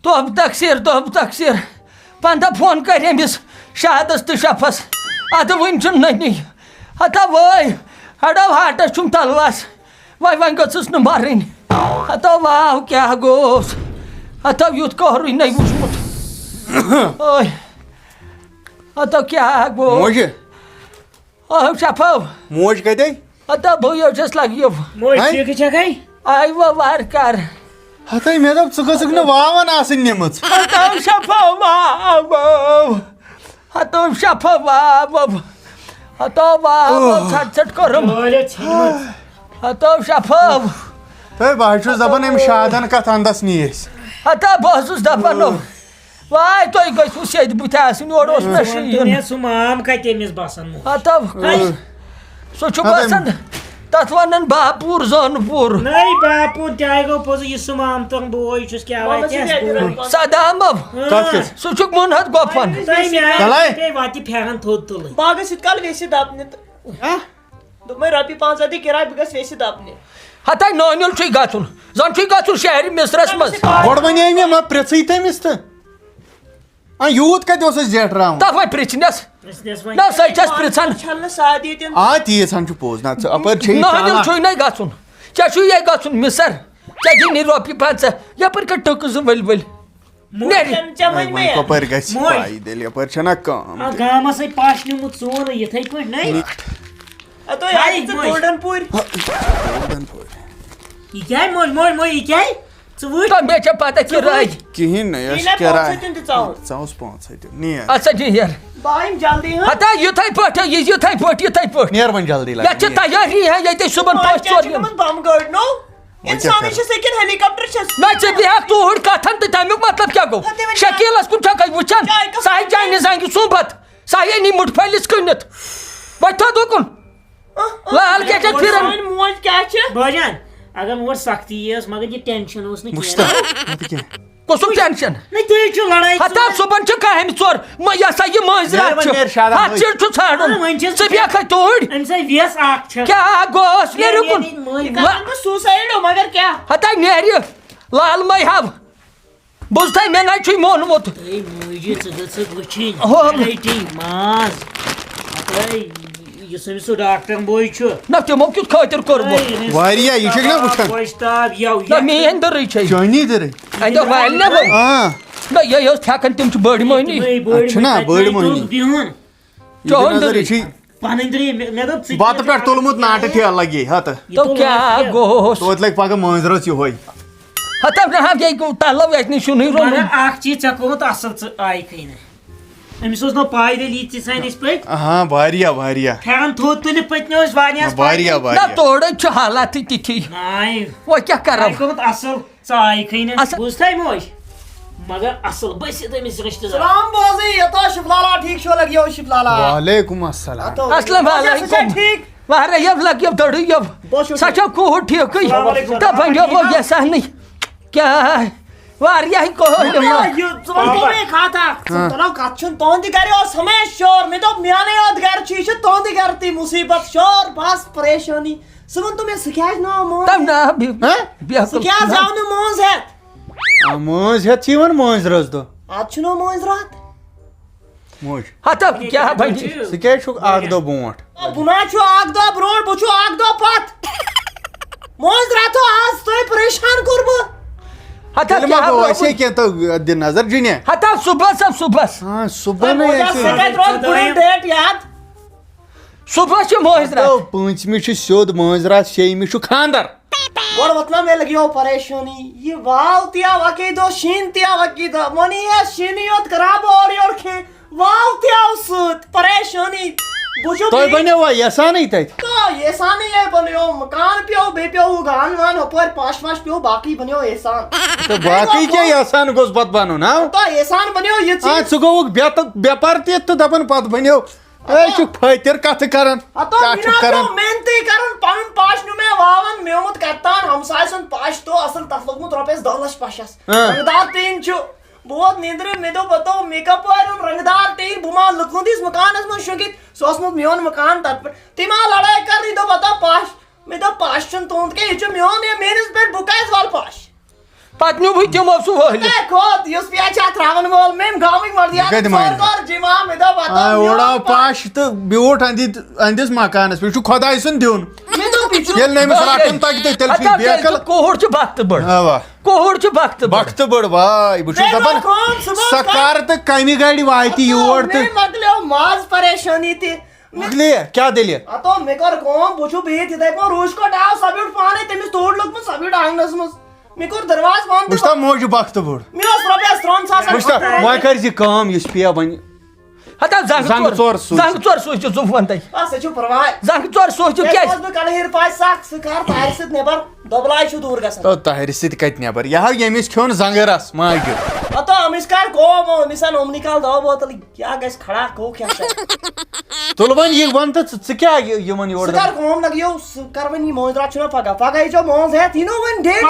توب تقصیر پندہ فون کر أمس شادس تو شفس اد ون ننی ہتا وٲے ہڑو ہاٹس چھم تلوس ون گٔژھٕس نہٕ مرٕنۍ ہتو واو کیٛاہ گوس ہتو یُتھ کہرُے نَے وٕچھمُت ہتو کیٛاہ گوٚو موجہِ شفو موج کتے ہتو بہٕ یوٚژھس لگیو آے وار کر ہتے مے دپ ژٕ گژھکھ نہٕ واون آسٕنۍ نِمٕژ ہتو شفو واو ہتو شفو واو ہتو واو ژھٹ ژھٹ کوٚرُم ہتو شفو تہٕ بہٕ چھُس دپان أمۍ شادن کتھ انٛدس نی أسۍ ہتا بہٕ اوسُس دپان واے تُہۍ گٔژھِو سیٚدِ بٕتھِ آسٕنۍ یورٕ اوس مےٚ شیٖن سُہ مام کتہِ أمِس باسان ہتو سُہ چھُ باسان تتھ ونان باپوٗر زٲنپوٗر نہیں باپوٗر تہِ ہاے گوٚو پوٚزُے یہِ سُہ مامتُن بوے چھُس کیٛاہ صدامو سُہ چھُکھ مُنحت گۄپھن واتہِ پھیرن تھوٚد تُلٕنۍ بہٕ گژھِ یِتھ کال ویسہِ دپنہِ تہٕ دوٚپمے رۄپیہِ 500 دِ کِراے بہٕ گژھٕ ویسہِ دپنہِ ہتا نٲنِل چھُے گژھُن زن چھُے گژھُن شہرِ مصرس منٛز گۄڈٕ ونے مےٚ ما پرٛژھٕے تٔمِس تہٕ یوٗت کتہِ اوس اَسہِ زیٹھراوُن تتھ وۄنۍ پرٛژھنس نہ سۄ چھس پرٛژھان چھلنہٕ سادٕ ییٚتٮ۪ن آ تیٖژ چھُ پوٚز نہ ژٕ اپٲرۍ چھے نٲنِل چھُے نَے گژھُن ژےٚ چھُے یے گژھُن مِثر ژےٚ دِنی رۄپیہِ 500 یپٲرۍ کٔر ٹٕکہٕ زٕ ؤلۍ ژےٚ کپٲرۍ گژھِ پایدٔلۍ یپٲرۍ چھنا کٲم گامس ہے پش نیوٗمُت سون یِتھٕے پٲٹھۍ نہیں گولڈن پوٗرۍ یہِ کیٛاہ موج یہِ کیٛاہ ژٕ وٕچھ مےٚ چھےٚ پتہ کِراے کِہیٖنۍ نہٕ یۄس کِراے ژاوُس 500 نیر اچھا نیر بہٕ یِم جلدی ہتا یِتھٕے پٲٹھۍ یِتھٕے پٲٹھۍ نیر وۄنۍ جلدی یتھ چھِ تیٲری ہے ییٚتہِ صُبحن پٔژھۍ ژور یِن بم گٲڑۍ نو اِنسانٕے چھِ سیٚکٮ۪ن ہیٚلِکاپٹر چھس نہ ژٕ بیٚہکھ توٗرۍ کتھن تہٕ تمیُک مطلب کیٛاہ گوٚو شکیٖلس کُن چھکھے وٕچھان سۄ ہے چانہِ زنگہِ سُمبتھ سۄ ہے نی مُٹھ پھٔلِس کٕنِتھ وۄنۍ تھوٚد اُکُن لال کیٛاہ چھِ پھِران موج کیٛاہ چھِ بٲجان اگر اور سختی ٲس مگر یہِ ٹینشن اوس نہٕ کینٛہہ کُسُک ٹینشن تُہۍ چھِو لڑٲے ہتا صُبحن چھِ کامہِ ژور یہِ ہسا یہِ مٲنٛزِ راتھ چھِ اتھ چِڑ چھُ ژھانڈُن ژٕ بیٚہکھے توٗرۍ أمِس ہے ویس اکھ چھِ کیٛاہ گوٚوس نیرِ اُکُن بہٕ سوٗسایڈ مگر کیٛاہ ہتا نیرِ لال مے ہاو بوٗزتھے مےٚ نَے چھُے مونمُت موجی ژٕ گٔژھکھ وٕچھِنۍ ماز یُس أمِس سُہ ڈاکٹر بوے چھُ نہ تِمو کیُتھ خٲطر کوٚرمُت واریاہ یہِ چھُکھ نا وٕچھان گۄشتاب نہ میٲنۍ دٕرٕے چھے چٲنی دٕرٕے اَتہِ والہِ نا وۄنۍ نہ یہِ ٲس تھٮ۪کان تِم چھِ بٔڑۍ مٔہنی چھُنا بٔڑۍ مٔہنی بِہُن چون دٕرٕے چھُے پنٕنۍ درٛے مےٚ دوٚپ ژٕ بتہٕ پٮ۪ٹھ تُلمُت ناٹہٕ ٹھیلہٕ لگے ہتہٕ تو کیٛاہ گوٚوس توتہِ لگہِ پگہہ مٲنٛزرٲژ یِہوے ہتا نہ یے تلو اَسہِ نِش چھُنٕے مگر روٚنمُت اکھ چیٖز ژےٚ کوٚرمُت اصٕل ژٕ آیکھٕے نہٕ أمِس اوس نہٕ پایدٔلۍ ییٖتۍ سٲنِس پٲٹھۍ ہاں واریاہ پھیرن تھوٚد تُلِتھ پٔتۍمہِ ٲسۍ واریاہ نہ تورے چھُ حالاتٕے تِتھی ناے وۄنۍ کیٛاہ کرو کوٚرمُت اصٕل ژٕ آیکھٕے نہٕ بوٗزتھے موج مگر اصٕل بٔسِتھ أمِس رِشتہٕ دار سلام بوزٕے یوٚتو شِفلالا ٹھیٖک چھُوا لگیو شِفلالا وعلیکُم السلام اسلام علیکم ٹھیٖک واریاہ لگیو دٔڑٕے سۄ چھا کوٗر ٹھیٖکٕے تہٕ بنیو یژھانٕے کیٛاہ واریاہ کتھ چھُنہٕ تُہُنٛدِ گرِ اوس ہمیشہٕ شور مےٚ دوٚپ میانٕے یوت گرِ چھُ یہِ چھُ تُہُنٛدِ گرِ تہِ مُصیبت شور بس پریشٲنی ژٕ ؤنۍ تو مےٚ ژٕ کیٛازِ نہٕ مٲنٛز ژٕ کیٛازِ آو نہٕ مٲنٛز ہٮ۪تھ مٲنٛز ہٮ۪تھ چھِ یِوان مٲنٛزرٲژ دۄہ ادٕ چھُنہٕ مٲنٛزِ راتھ موج ہتا کیٛاہ بنہِ ژٕ کیٛازِ چھُکھ اکھ دۄہ برونٛٹھ بہٕ ما چھُ اکھ دۄہ برونٛٹھ بہٕ چھُ اکھ دۄہ پتہٕ مٲنٛزِ راتھو آز تۄہہِ پریشان کوٚر بہٕ ہتا اَسے کینٛہہ تہٕ دِ نظر جُنیا ہتا صُبحس ہاں صُبحنٕے ڈیٹ یاد صُبحس چھُ مٲنٛزِ راتھ پوٗنٛژمہِ چھُ سیوٚد مٲنٛزِ راتھ شیٚیِمہِ چھُ خانٛدر گۄڈٕ وۄتنا مےٚ لگیو پریشٲنی یہِ واو تہِ آو اَکے دۄہ شیٖن تہِ آو اَکی دۄہ وۄنۍ یی شیٖنٕے یوت کران بہٕ اورٕ یورٕ کھٮ۪ن واو تہِ آو سۭتۍ پریشٲنی تۄہہِ بنیوا یژھانٕے تتہِ احسانٕے یے بنیو مکان پیوٚو بیٚیہِ پیوٚو ہُہ گان وان ہُپٲرۍ پش وش پیوٚو باقٕے بنیو احسان تہٕ باقٕے کیٛاہ یژھان گوٚژھ پتہٕ بنُن ہاو تۄہہِ احسان بنیو یہِ ژٕ گوٚوُکھ بے پرتِتھ تہٕ دپان پتہٕ بنیو اے چھُکھ پھٔتِر کتھٕ کران کیٛاہ چھُکھ کران محنتٕے کران پنُن پش نیوٗ مےٚ واون میوٗمُت کتان ہمساے سُنٛد پش تو اصل تتھ لوٚگمُت رۄپیس 10 لچھ پشس رنٛگہٕ دار ٹیٖن چھُ بہٕ ووت نیٚنٛدرِ مےٚ دوٚپ پتہٕ میک اپ وٲلۍ رنٛگہٕ دار ٹیٖن بہٕ ما لُکہٕ مکانس منٛز شوٗنٛگِتھ سُہ اوسمُت میون مکان تتھ پٮ۪ٹھ تٔمۍ آو لڑٲے کرنہِ دوٚپ پتہ پش مےٚ دوٚپ پش چھُنہٕ تُہُنٛد کینٛہہ یہِ چھُ میون یہِ میٲنِس پٮ۪ٹھ بہٕ کیٛازِ والہٕ پش پتہٕ نیوٗ بہٕ تِمو سُہ وٲلِتھ کھوت یُس پیچھا تراون وول میم گامٕکۍ مردیات کتہِ مانہِ؟ کر جمع مےٚ دوٚپ اوڑاو پش تہٕ بیوٗٹھ أنٛدِس مکانس پٮ۪ٹھ یہِ چھُ خۄداے سُنٛد دیُن مےٚ دوٚپ یہِ چھُ ییٚلہِ نہٕ أمِس رٹُن تگہِ تہٕ تیٚلہِ چھُ یہِ بیکل کوہُر چھُ بختہٕ بٔڑ اوا کوہُر چھُ بختہٕ بٔڑ بختہٕ بٔڑ واے بہٕ چھُس دپان سۄ کر تہٕ کمہِ گاڑِ واتہِ یور تہٕ مےٚ مۄکلیو ماز پریشٲنی تہِ مۄکلیے کیٛاہ دٔلیٖل ہتو مےٚ کٔر کٲم بہٕ چھُس بِہِتھ یِتھے پٲٹھۍ روٗس کوٹ آو سۄ بیوٗٹھ پانے تٔمِس توڑ لوٚگمُت سۄ بیوٗٹھ آنٛگنس منٛز مےٚ کوٚر دروازٕ بنٛد وٕچھتا موجہِ بختہٕ بوٚڑ مےٚ اوس رۄپیس 3,000 وٕچھتا وۄنۍ کر زِ کٲم یُس پیٚیا وۄنۍ ہتا زنٛگہٕ ژور سوٗزِ. زنٛگہٕ ژور سوٗزِو ژٕ وَنتَے سُہ چھُ پرواے زنٛگہٕ ژور سوٗزِو کیٛازِ بہٕ کلہیٖر پاے سکھ ژٕ کر تارِ سۭتۍ نٮ۪بر دۄبلاے چھُ دوٗر گژھان تو تاہرِ سۭتۍ کتہِ نٮ۪بر یہِ ہاو ییٚمِس کھیوٚن زنٛگہٕ رس ماجہِ ہتو أمِس کر کٲم أمِس اَن اوٚم نِکال دوا بوتل کیٛاہ گژھِ کھڑا کو کھٮ۪ن تُل وۄنۍ یہِ وَن تہٕ ژٕ کیٛاہ یِمن یورٕ ژٕ کر کٲم لگیو ژٕ کر وۄنۍ یہِ مٲنٛزِ راتھ چھُنہ پگاہ پگاہ ییٖزیو مٲنٛز ہٮ۪تھ یہِ نہٕ وۄنۍ ڈیٹ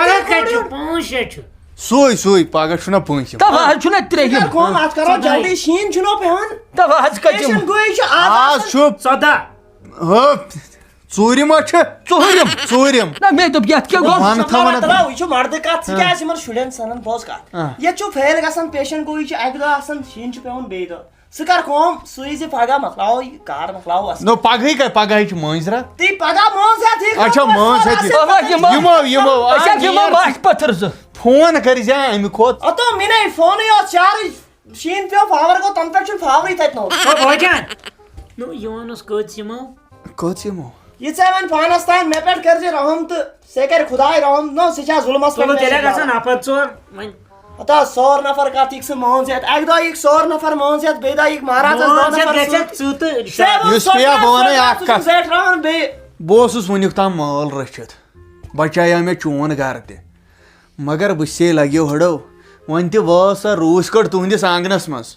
5-6 چھُ سُے پگاہ چھُنہ پوٗنٛژِم تَوٕ حظ چھُنہ ترٛیٚیِم کٲم اَتھ کرو جلدی شیٖن چھُنو پیٚوان تَوٕ حظ کٔژِم پیشن گویی چھُ آز آز چھُ 14 ژوٗرِم ہا چھِ ژوٗرِم نہ مےٚ دوٚپ یَتھ کیٛاہ گوٚو وَن تھاوان تراو یہِ چھُ مردٕ کتھ ژٕ کیٛازِ یِمن شُرٮ۪ن سنان بوز کتھ ییٚتہِ چھُ فیل گژھان پیشن گویی چھُ اکہِ دۄہ آسان شیٖن چھُ پیٚوان بیٚیہِ دۄہ ژٕ کر کٲم سُہ یی زِ پگاہ مۄکلاوو یہِ کار مۄکلاوو اصل نو پگہٕے کتہِ پگہٕے چھِ مٲنٛزِ راتھ تی پگاہ مٲنٛز ہٮ۪تھ اچھا مٲنٛز ہٮ۪تھ یِمو أسۍ یِمو ماچھ پٔتھٕر زٕ فون کٔرۍ زِ امہِ کھۄتہٕ ہتو مےٚ نے فونٕے اوس چارٕج شیٖن پیٚو پاور گوٚو تَنہٕ پٮ۪ٹھ چھُنہٕ پاورٕے تتہِ نوٚو نو یِوان اوس کٔژ یِمو کٔژ یِمو یہِ ژےٚ وۄنۍ پانس تام مےٚ پٮ۪ٹھ کٔرزِ رحم تہٕ ژےٚ کَرِ خُداے رحم نو سُہ چھا ظُلمس تیٚلہِ گژھان نفر 4 وۄنۍ ہتا 100 نفر کتھ یِکھ سُہ مٲنٛز ہٮ۪تھ اکہِ دۄہ یِکھ 100 نفر مٲنٛز ہٮ۪تھ بیٚیہِ دۄہ یِکھ مہرازس 2 نفر گژھِ ژٕ تہٕ یُس پیٚیا بہٕ وَنَے اکھ کتھ زیٹھراوان بیٚیہِ بہٕ اوسُس وٕنیُک تام مٲل رٔچھِتھ بچایو مےٚ چون گرٕ تہِ مگر بہٕ سے لگیو ہڑو وۄنۍ تہِ وٲژ سۄ روٗس کٔٹ تُہنٛدِس آنٛگنس منٛز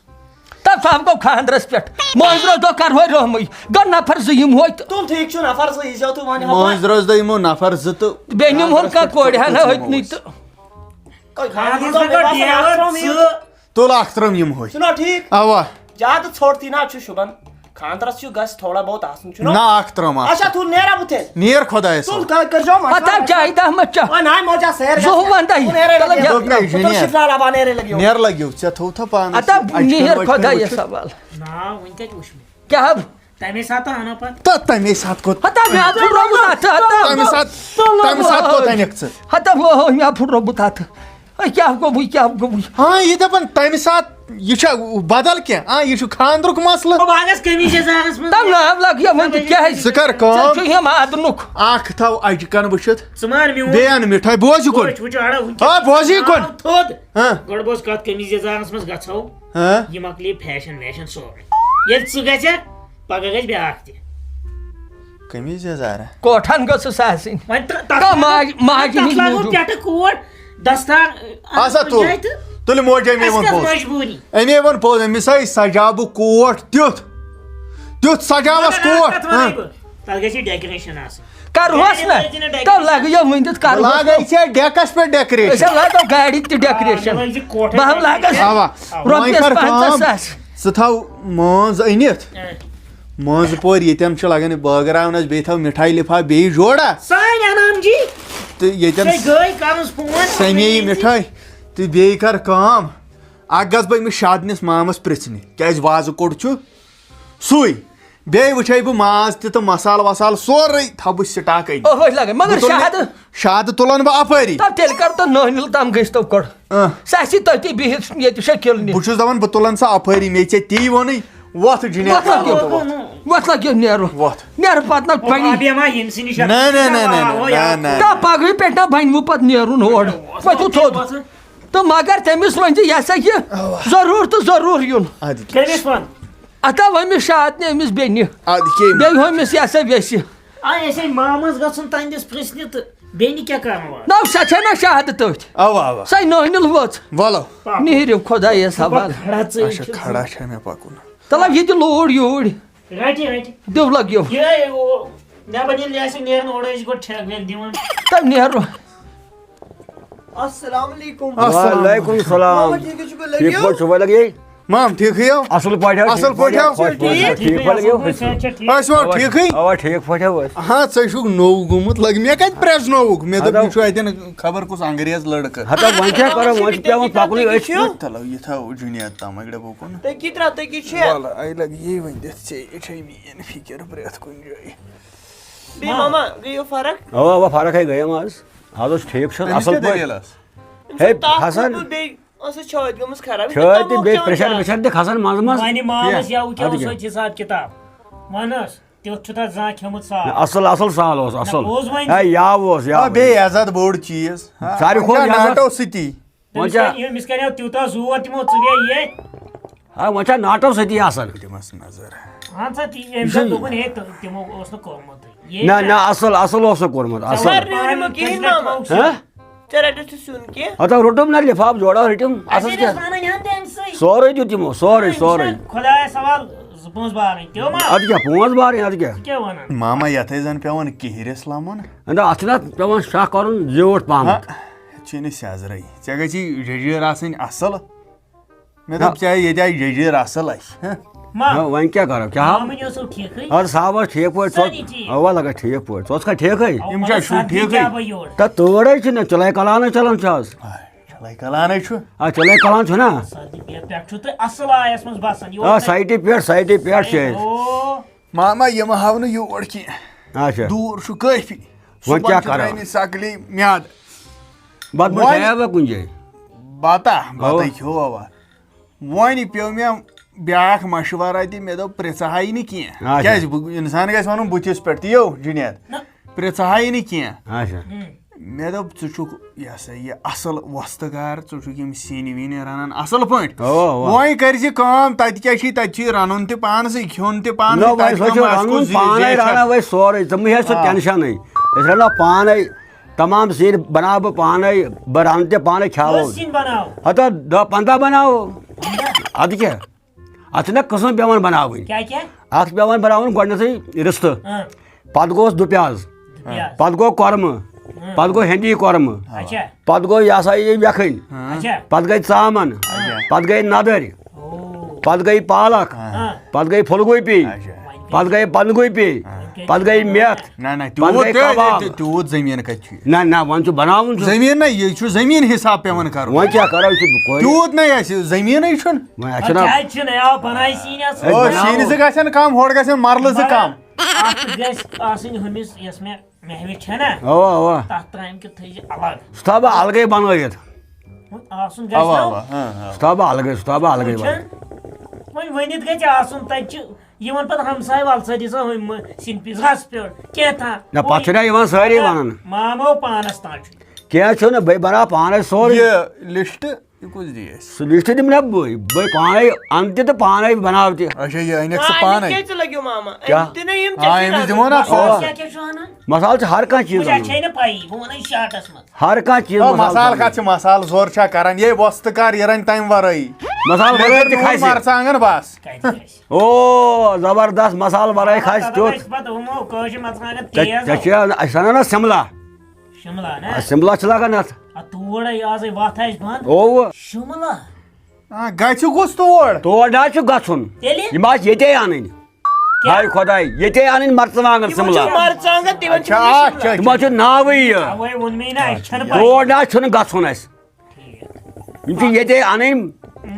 تَب سُہ گوٚو خانٛدرس پٮ۪ٹھ مٲنٛزِ رٲژ دۄہ کرہوے رحمٕے گوٚو نفر زٕ یِمہوے تہٕ تُل ٹھیٖک چھُ نفر زٕ ییٖزیو تُہۍ وۄنۍ مٲنٛزِ رٲژ دۄہ یِمو نفر زٕ تہٕ بیٚیہِ نِمہون کانٛہہ کورِ ہنا ہوٚتنٕے تہٕ تُل اکھ ترٛٲم یِمہوے چھُنا ٹھیٖک اوا زیادٕ ژھوٚٹ تہِ نہ چھُ شُبان خانٛدرس چھُ گژھِ تھوڑا بہت آسُن چھُنہ نہ اکھ ترٛٲم اچھا تُل نیرا بہٕ تیٚلہِ نیر خۄدایس تُل کٔرزیو پتہ جایہِ دہ مہ چا وۄنۍ ناے موجا سیر زٕ ہُہ وَنتَے نیرے لگیو نیر لگیو ژےٚ تھوٚوتھا پانس ہتا نیٖر خۄدایس حوالہٕ نا وۄنۍ کتہِ وٕچھ مےٚ کیٛاہ تمے ساتہٕ اَنو پتہٕ تہٕ تمے ساتہٕ کوٚت ہتا مےٚ ہا پھُٹرومُت اَتھٕ تمہِ ساتہٕ کوٚت اَنیکھ ژٕ ہتا مےٚ ہا پھُٹرومُت اَتھٕ کیٛاہ گوٚوُے کیٛاہ گوٚوُے ہاں یہِ دپان تمہِ ساتہٕ یہِ چھا بدل کینٛہہ یہِ چھُ خانٛدرُک مسلہٕ باغس کٔمی یزارس منٛز تَم نام لگ یہِ ؤنۍ کیٛازِ ژٕ کر ژٕ کٲم چھُ یِم آدنُک اکھ تھاو اجہِ کن وٕچھِتھ ژٕ مان میون بیٚیہِ اَن مِٹھٲے بوز یہِ کُن وٕچھ اڑا آ بوز یہِ کُن تھوٚد ہاں گۄڈٕ بوز کتھ کٔمیٖز یزارس منٛز گژھو ہاں یہِ مۄکلہِ فیشن ویشن سورُے ییٚلہِ ژٕ گژھکھ پگہہ گژھِ بیاکھ تہِ قمیٖض یزارا کوٹھن گٔژھٕس آسٕنۍ وۄنۍ ماجہِ ہِنٛدِ لاگو موٗجوٗب پٮ۪ٹھٕ کوٹ دستار آسا تُل تُلہِ موجہِ اَمے ووٚن پوٚز مجبوٗری اَمے ووٚن پوٚز أمِس ہاے سجاو بہٕ کوٹ تیُتھ سجاوس کوٹ تتھ گژھِ ڈیکوریشن آسٕنۍ کرہوس نہ تَو لگہٕ یہِ ؤنِتھ کرہوس لاگے ژےٚ ڈیکس پٮ۪ٹھ ڈیکریشن أسۍ لاگو گاڑِ تہِ ڈیکریشن بہٕ ہم لاگس اوا رۄپیس 50,000 ژٕ تھاو مٲنٛز أنِتھ مٲنٛزٕ پورِ ییٚتٮ۪ن چھُ لگان یہِ بٲگراونس بیٚیہِ تھاو مِٹھاے لِفاف بیٚیہِ جوڑا سٲنۍ انام جی تہٕ ییٚتٮ۪ن گٔے کرُس فون سَنے یہِ مِٹھٲے تہٕ بیٚیہِ کر کٲم اکھ گژھٕ بہٕ أمِس شادنِس مامس پرژھنہِ کیٛازِ وازٕ کوٚٹ چھُ سُے بیٚیہِ وٕچھے بہٕ ماز تہِ تہٕ مسالہٕ وسالہٕ سورُے تھاو بہٕ سٹاک أنِتھ اوہے لگن مگر شادٕ شادٕ تُلن بہٕ اپٲری تب تیٚلہِ کر تو نٲنِل تام گٔژھۍ تو گۄڈٕ سُہ آسہِ تٔتی بِہِتھ ییٚتہِ شکیٖل نِش بہٕ چھُس دپان بہٕ تُلن سۄ اپٲری مےٚ ژےٚ تی ووٚنُے وۄتھ وۄتھ لگیو نیرُن وۄتھ نیرٕ پتہٕ نہ ییٚمسٕے نِش پگہٕے پٮ۪ٹھ نہ بنوٕ پتہٕ نیرُن اورٕ پٔتھِو تھوٚد تہٕ مگر تٔمِس ؤنۍ زِ یہِ ہسا یہِ ضروٗر تہٕ ضروٗر یُن اَتھا أمِس شادنہِ أمِس بیٚنہِ بیٚیہِ ہوٚمِس یہِ ہسا ویٚسہِ اَسے مامس گژھُن تہنٛدِس پرژھنہِ تہٕ بیٚنہِ کیٛاہ کرو نو سۄ چھےٚ نہ شادٕ تٔتھۍ سۄ نٲنِل وٲژ نیٖرِو خۄدایس حوالہٕ کھڑا چھا مےٚ پکُن تلو یہِ تہِ لوٗر یوٗرۍ دِو لگیو تب نیرو السلام علیکم وعلیکم السلام ٹھیک پٲٹھۍ چھُوا لگے مام ٹھیکھٕے ہو اصل پٲٹھۍ اصل پٲٹھۍ ہو ٹھیٖک پٲٹھۍ گٔیو أسۍ چھِوا ٹھیکھٕے اوا ٹھیٖک پٲٹھۍ أسۍ ہاں ژٕ چھُکھ نوٚو گوٚمُت لگہِ مےٚ کتہِ پرٛزنووُکھ مےٚ دوٚپ یہِ چھُ اَتٮ۪ن خبر کُس انگریز لڑکہٕ ہتا وۄنۍ کیٛاہ کرو وۄنۍ چھُ پیٚوان پکنُے أسۍ تلو یہِ تھاو جُنید تام اگڑے بوکُن تٔکی ترٛاو تٔکی چھےٚ وَلہٕ اَے لگہِ یی وۄنۍ دِتھ ژےٚ یہِ چھے میٛٲنۍ فِکر پرٛٮ۪تھ کُنہِ جایہِ بیٚیہِ ماما گٔیو فرق اوا اوا فرقے گٔیَم آز آز اوس ٹھیٖک چھُ أمِس اصل کیٛاہ پٲٹھۍ دٔلیٖل ٲس ہے تاپھ کھسان کھوٚتمُت بیٚیہِ ٲسٕس چھٲتۍ گٔمٕژ خراب چھٲتۍ تہِ بیٚیہِ پریشر ویشر تہِ کھسان منٛزٕ منٛزٕ وۄنۍ مامس یَوٕ کیٛاہ اوس اَدٕ اَتہِ حِساب کِتاب وَن حظ تیُتھ چھُ تَتھ زانٛہہ کھیوٚمُت سال اصل اصل سال اوس اصل پوٚز وۄنۍ ہے یاو اوس آ یاو بیٚیہِ عزت بوٚڑ چیٖز ساروی کھۄتہٕ عزت- ناٹو سۭتی وۄنۍ چھا أمِس کریو تیوٗتاہ زور تِمو ژٕ بیٚیہِ ییٚتہِ ہے وۄنۍ چھا ناٹو سۭتی آسان دِمس نظر اہن سا أمۍ ساتہٕ دوٚپُن ہے تِمو اوس نہٕ کوٚرمُتٕے نہ نہ اصل اصل اوس سُہ کوٚرمُت اصل کِہیٖنۍ ماما ہاں ژےٚ رٔٹِتھ ژٕ سیُن کینٛہہ ہتا روٚٹُم نہ لِفاف جوڑا رٔٹِم اصل کیٛاہ سورُے دیُت تِمو سورُے سورُے خۄدایس سوال زٕ پونٛسہٕ بارٕنۍ تِم ادٕ کیٛاہ پونٛسہٕ بارٕنۍ ادٕ کیٛاہ کیٛاہ وَنان ماما یتھے زن پیٚوان کِہرِس لمُن اَدٕ اتھ چھُنہ پیٚوان شاہ کرُن زیوٗٹھ پہمتھ چھُے نہٕ سیٚزرٕے ژےٚ گژھی جٔجیٖر آسٕنۍ اصل مےٚ دوٚپ ژےٚ ییٚتہِ آیہِ جٔجیٖر اصل اَسہِ وۄنۍ کیٛاہ کرو کیٛاہ مامٕنۍ اوسو ٹھیٖکھٕے ادٕ صاحب اوس ٹھیٖک پٲٹھۍ سٲری ٹھیٖک اوا لگا ٹھیٖک پٲٹھۍ ژٕ اوسکھا ٹھیٖکھٕے یِم چھا شُرۍ ٹھیٖکھٕے کیٛاہ بہٕ یورٕ تہٕ تۭرے چھِ نہ چُلاے کلانٕے چلان چھِ آز چلے کلانے چھُ آ چُلاے کلان چھُ نا سردی پٮ۪ٹھ چھُو تُہۍ اصٕل آیس منٛز باسان آ سایٹہِ پٮ۪ٹھ چھِ أسۍ او ماما یِم ہاو نہٕ یور کینٛہہ اچھا دوٗر چھُ کٲفی وۄنۍ کیٛاہ کرو صُبحن چھِ سکلی میادٕ بتہٕ بہٕ کھیٚیا بہٕ کُنہِ جایہِ بتا بتے کھیو اوا وۄنۍ پیٚو مےٚ بیٛاکھ مشورا تہِ مےٚ دوٚپ پرٛژھہایی نہٕ کینٛہہ اچھا. کیٛازِ اِنسان گژھِ وَنُن بٕتھِس پٮ۪ٹھ تہِ یو جُنید پرٛژھہایی نہٕ کینٛہہ اچھا مےٚ دوٚپ ژٕ چھُکھ یہِ ہسا یہِ اصل وۄستہٕ گار ژٕ چھُکھ یِم سِنۍ وِنہِ رنان اصل پٲٹھۍ اوا اوا وۄنۍ کٔرۍ زِ کٲم تتہِ کیٛاہ چھی تتہِ چھُے رنُن تہِ پانسٕے کھیوٚن تہِ نہ پانسٕے وۄنۍ سۄ چھِ رنُن پانے رنان وۄنۍ سورُے ژٕ مہ ہیٚے سُہ ٹٮ۪نشنٕے أسۍ رنو پانے تمام سِنۍ بناو بہٕ پانے بہٕ رنہٕ تہِ پانے کھٮ۪وو سِنۍ بناو ہتا 10-15 بناوو ادٕ کیٛاہ اتھ چھِنہ قٕسٕم پیٚوان بناوٕنۍ کیٛاہ کیٛاہ اکھ چھُ پیٚوان بناوُن گۄڈنیٚتھٕے رِستہٕ پتہٕ گوٚوس دُپیاز پیاز پتہٕ گوٚو کۄرمہٕ پتہٕ گوٚو ہیٚنٛدی کۄرمہٕ اچھا پتہٕ گوٚو یہِ ہسا یہِ یکھٕنۍ اچھا پتہٕ گٔے ژامن پتہٕ گٔے نَدٕرۍ او پتہٕ گٔے پالک پتہٕ گٔے پھُل گوٗپی پتہٕ گٔے بنٛد گوٗپی پتہٕ گٔے میتھ نہ نہ پتہٕ گٔے کباب تیوٗت زٔمیٖن کتہِ چھُ نہ نہ وۄنۍ چھُ بناوُن چھُ زٔمیٖن نہ یہِ چھُ زٔمیٖن حساب پیٚوان کرُن وۄنۍ کیٛاہ کرو یہِ چھُ کورِ تیوٗت نَے آسہِ زٔمیٖنٕے چھُنہٕ وۄنۍ اَسہِ چھُنہ کیٛازِ چھِنہٕ آو بناے سِنۍ آسہٕ سِنۍ زٕ گژھن کم ہورٕ گژھن مرلہٕ زٕ کم اکھ گژھِ آسٕنۍ ہُمِس یۄس مےٚ مہوِش چھےٚ نا اوا اوا تتھ ترامہِ کہِ تھٲیزِ الگ سُہ تھاو بہٕ الگٕے بنٲیِتھ آسُن گژھِ اوا نہ اوا سُہ تھاو بہٕ الگٕے سُہ تھاو بہٕ الگٕے بنٲیِتھ وۄنۍ ؤنِتھ گژھِ آسُن تتہِ چھِ یِوان پتہٕ ہمساے وَلسا دِژا ہُمہِ سِنۍ پِزہس پٮ۪ٹھ کینٛژھا نہ پتہٕ چھُنہ یِوان سٲری ونان مامو پانس تام چھُ کینٛہہ چھُنہٕ بہٕ بناو پانے سورُے یہِ لسٹ یہِ کُس دی اَسہِ سُہ لسٹ دِمہٕ نا بہٕ پانے انہٕ تہِ تہٕ پانے بناو تہِ اچھا یہِ أنِکھ ژٕ پانے کیٛازِ لگیو ماما کیٛاہ؟ أمۍ دِنَے یِم آ أمِس دِمو نا کیٛاہ کیٛاہ چھُ وَنان مسالہٕ چھِ ہر کانٛہہ چیٖز وٕچھ اَنُن چھے نہٕ پایی بہٕ وَنَے شاٹس منٛز ہر کانٛہہ چیٖز مسالہٕ کتھ چھِ مسالہٕ زور چھا کران یے وۄستہٕ کر یہِ رنہِ تمہِ ورٲیی مسالہٕ بغٲر تہِ کھسہِ مرژانٛگن بس کَتہِ گژھِ او زبردست مسالہٕ ورٲے کھسہِ تیُتھ پتہٕ ہُمو کٲشِر مرژٕوانٛگن ژےٚ تیز چھِ أسۍ وَنان نا سِملا شِملا نا سِملا چھِ لگان اَتھ تورے آزے وَتھ آسہِ بنٛد اوٚوٕ شِملا گژھِ کُس تور تور نہ حظ چھُ گژھُن تیٚلہِ یِم آسہِ ییٚتے اَنٕنۍ ہاے خۄداے ییٚتے اَنٕنۍ مرژٕوانٛگن سِملا مرژانٛگن تِمن چھِ اچھا اچھا تِمن چھُ ناوٕے یہِ اَوے ووٚن مےٚ نہ اَسہِ چھَنہٕ پاے تور نہ حظ چھُنہٕ گژھُن اَسہِ یِم چھِ ییٚتے اَنٕنۍ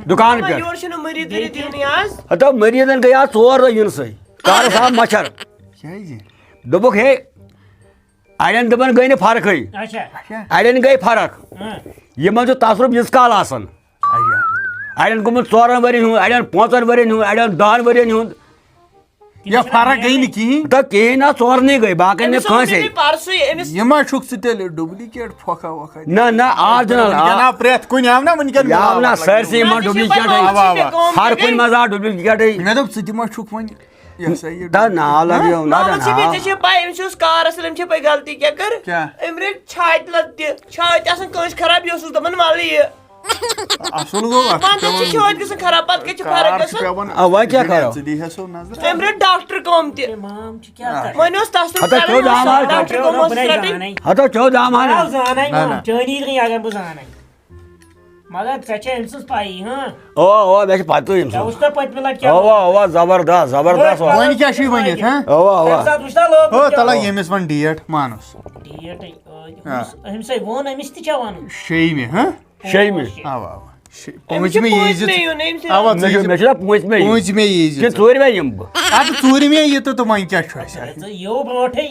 دُکان پٮ۪ٹھ یورٕ چھُنہٕ مٔریٖد ؤریٖد یِونٕے آز ہتو مٔریٖدن گٔے آز 4 دۄہ یِنسٕے کارس آو مچھر کیازِ دوٚپُکھ ہے اَڑٮ۪ن دوٚپُن گٔے نہٕ فرقٕے اچھا اَڑٮ۪ن گٔے فرق یِمن چھُ تصرُف یِژ کال آسان اَڑٮ۪ن گوٚمُت 4 ؤرین ہُنٛد اَڑٮ۪ن 5 ؤرین ہُنٛد اَڑٮ۪ن 10 ؤرین ہُنٛد یہِ فرق گٔے نہٕ کِہینۍ تہٕ کِہینۍ نہ 4 گٔے باقین نہٕ کٲنٛسے پرسُے أمِس یہِ ما چھُکھ ژٕ تیٚلہِ ڈُبلِکیٹ پھۄکھا وۄکھا نہ نہ آرجِنل جناب پرٛٮ۪تھ کُنہِ آو نا وٕنکیٚن آو نہ سٲرسٕے یِمن ڈُبلِکیٹٕے ہر کُنہِ منٛز آو ڈُبلِکیٹٕے مےٚ دوٚپ ژٕ تہِ ما چھُکھ وۄنۍ یہِ ہسا یہِ ناو لگیو نہ ماما چھِ بیٚیہِ ژےٚ چھے پاے أمِس اوس کار اصٕل أمۍ چھے پاے غلطی کیٛاہ کٔر کیٛاہ؟ أمۍ رٔٹۍ چھاتہِ لت تہِ چھاتہِ آسان کٲنٛسہِ خراب یہِ اوسُس دپان ولہٕ یہِ اصل گوٚو اَتھ چھُ ونٛدس چھِ چھاتہِ گژھان خراب پتہٕ کیٛاہ چھِ فرق کار چھُ گژھان پیٚوان وۄنۍ کیٛاہ کرو ژٕ دی ہے سو نظر أمۍ رٔٹ ڈاکٹر کٲم تہِ مام چھِ کیٛاہ کران وۄنۍ اوس تس ہتا کیٛاہ دام آز ڈاکٹر کٲم ٲسٕس رٹٕنۍ ہتو 14 زانٕے چٲنی اگر بہٕ زانٕے مگر ژےٚ چھےٚ أمۍ سٕنٛز پایی ہاں اوا مےٚ چھِ پتہٕ أمۍ ژےٚ سُنٛد وٕچھنا پٔتمہِ لٹہِ کیٛاہ اوا زبردست زبردست اوس وۄنۍ کیٛاہ چھُے ؤنِتھ ہاں اوا تَمہِ ساتہٕ وٕچھنا لوگ ہو تَلا ییٚمِس وۄنۍ ڈیٹ مانُس ڈیٹٕے أمِسے ووٚن أمِس تہِ چھےٚ وَنُن شیٚیِمہِ ہاں شیٚیمہِ اَوا اَوا پوٗنٛژمہِ ییٖزِ اَوا مےٚ چھُنا پوٗنٛژمہِ پوٗنٛژمہِ ییٖزِ کِنہٕ ژوٗرمہِ یِمہٕ بہٕ اَدٕ ژوٗرمہِ یہِ تہٕ وۄنۍ کیٛاہ چھُ اَسہِ ژٕ یِو برونٛٹھٕے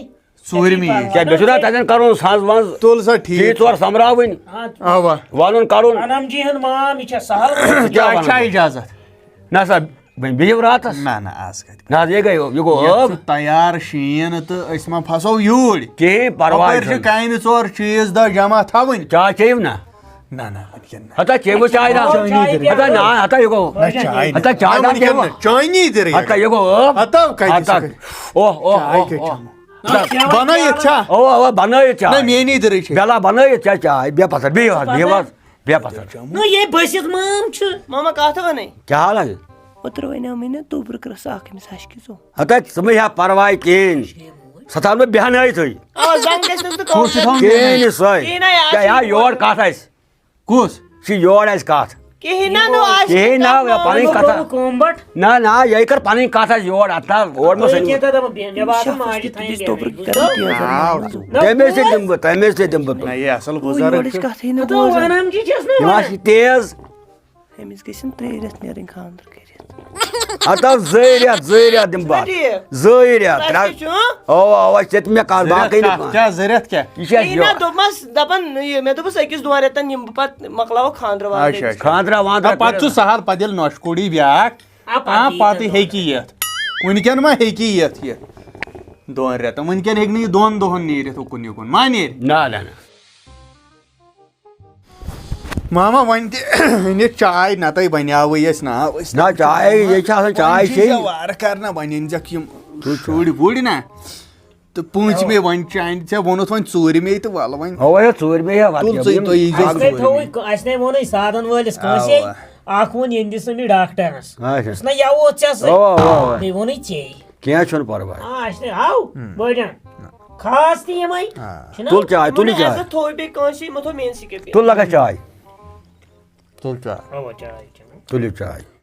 ژوٗرمہِ ییٖزِ کیٛاہ مےٚ چھُنا تَتٮ۪ن کَرُن سَز وَز تُل سا ٹھیٖک ٹھیٖک ژور سۄمبراوٕنۍ اَوا وَنُن کَرُن انم جی ہُنٛد مام یہِ چھےٚ سہل کیٛاہ چھا اِجازت نہ سا وۄنۍ بِہِو راتَس نہ نہ آز کَتہِ نہ حظ یہِ گوٚو یَتھ ٲب چھُ تیار شیٖن تہٕ أسۍ ما پھسو یوٗرۍ کِہیٖنۍ پرواے اَپٲرۍ چھِ کامہِ ژور چیٖز دہ جمع تھاوٕنۍ چاے چیٚیِو نا نہ نہ وٕنکٮ۪ن نہ ہتا چیٚیِو چاے نا ہتا نا ہتا یہِ گوٚو چاے ہتا چاے نا چیٚیِو چٲنی تہِ ہتا یہِ گوٚو ٲب ہتا کَتہِ ہتا اوہ بَنٲیِتھ چھا اوا بنٲیِتھ نہ چاے میٛٲنی تہِ رٔچھِ بٮ۪لا بنٲیِتھ چھا چاے بیٚیہِ پَتھر بِہِو حظ بیٚیہِ پَتھر نہ یے بٔسِتھ مام چھُ ماما کَتھ وَنَے کیٛاہ حال حظ اوترٕ وَنیو مےٚ نہ توبرٕ کٔرٕس اکھ أمِس ہَشکہِ ژوٚ ہتا ژٕ مہٕ ہےٚ پرواے کِہیٖنۍ سۄ تھاو بہٕ بیٚہنٲیتھٕے زنٛگ گژھِ نہٕ تہٕ کُس چھُ تھاوُن کِہیٖنۍ نہٕ سۄے کِہیٖنۍ نہ یار کیٛاہ یور کَتھ آسہِ کُس چھِ یور آسہِ کَتھ کِہیٖنۍ نہ نہٕ آسہِ کِہیٖنۍ نہ پَنٕنۍ کَتھا کٲم بٹ نہ نہ یہِ کَر پَنٕنۍ کَتھ آسہِ یور اَتھ اور مہ سٲنۍ مےٚ باسان ماجہِ تھایہِ توبرٕ بیٚہنٕے. تَمے سۭتۍ دِمہٕ بہٕ تَمے سۭتۍ دِمہٕ بہٕ نہ یہِ اَصٕل بُزرٕگ یورٕچ چھُ کَتھٕے نہٕ تو انم جی چھَس یِم نہٕ حظ چھِ تیز أمِس گژھن 3 رٮ۪تھ نیرٕنۍ خانٛدر کٔرِتھ ہتا 2 رٮ۪تھ دِمہٕ بہٕ ٹھیٖک 2 رٮ۪تھ اوا ژےٚ تہِ مےٚ کَر باقٕے نہٕ کیٛاہ زٕ رٮ۪تھ کیٛاہ یہِ چھِ اَسہِ نہ دوٚپمَس دَپان یہِ مےٚ دوٚپُس أکِس 2 رٮ۪تن یِمہٕ بہٕ پَتہٕ مۄکلاوَکھ خانٛدر اچھا اچھا خانٛدرا وانٛدرا پَتہٕ چھُ سہل پَتہٕ ییٚلہِ نۄشہِ کوٗڑی بیٛاکھ پَتہٕ ہیٚکہِ یِتھ وٕنکٮ۪ن ما ہیٚکہِ یِتھ یہِ 2 رٮ۪تن وٕنکٮ۪ن ہیٚکہِ نہٕ یہِ 2 دۄہن نیٖرِتھ اُکُن یِکُن ما نیرِ نہ ماما وۄنۍ تہِ أنِتھ چاے نَتہٕ بَنیٛاوٕے اَسہِ ناو أسۍ نہ چاے ییٚتہِ چھِ آسان چاے چیٚنۍ وارٕ کر نہ وۄنۍ أنزٮ۪کھ یِم شُرۍ وُرۍ نہ تہٕ پوٗنٛژمے وۄنۍ چانہِ ژےٚ ووٚنُتھ وۄنۍ ژوٗرمے تہٕ وَلہٕ وۄنۍ اوا یہِ 4 تُل ژٕے تُہۍ ییٖزیو اَسہِ نے ووٚنُے سادن وٲلِس کٲنٛسے اکھ ووٚن یِہنٛدِس أمِس ڈاکٹرس اچھا دوٚپُس نہ یَوُتھ ژےٚ سۭتۍ بیٚیہِ ووٚنُے ژےٚ کینٛہہ چھُنہٕ پرواے اَسہِ نے ہاو بٔڑٮ۪ن خاص تہِ یِمے چھِنہ تُل چاے تُلہِ چاے عزت تھوٚو بیٚیہِ کٲنٛسہِ یِمو تھوٚو میٛٲنسٕے کیٛاہ تُل لگا چاے تُل چاے اوا چاے چٮ۪نۍ تُلِو چاے